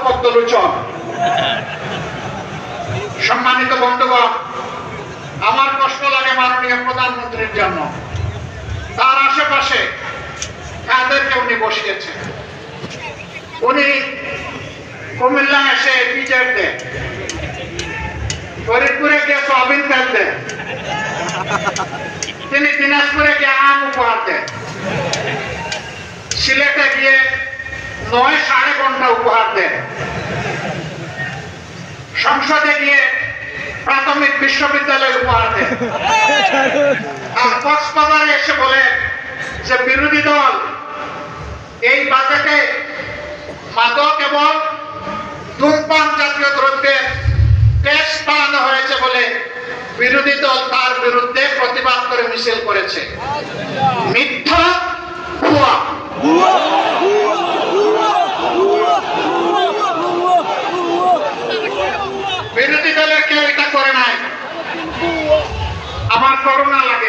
পদ্মলোচন। সম্মানিত বন্ধুগণ, আমার কষ্ট লাগে মাননীয় প্রধানমন্ত্রীর জন্য। তার আশেপাশে কাদেরকে উনি বসিয়েছেন। উনি কুমিল্লা এসে পিজের দেন, ফরিদপুরে গিয়ে সয়াবিন তেল দেন, তিনি দিনাজপুরে গিয়ে আম উপহার দেন, সিলেটে গিয়ে ৯.৫ ঘন্টা উপহার দেন, সংসদে গিয়ে প্রাথমিক বিশ্ববিদ্যালয় উপহার দেন, আর কক্সবাজারে এসে বলে যে বিরোধী দল এই বাজেটে মাদক এবং ধূমপান জাতীয় দ্রব্যের ট্যাক্স বাড়ানো হয়েছে বলে বিরোধী দল তার বিরুদ্ধে প্রতিবাদ করে মিছিল করেছে। মিথ্যা, ভুয়া। বিরোধী দলের কেউ এটা করে নাই। আমার করুণা লাগে।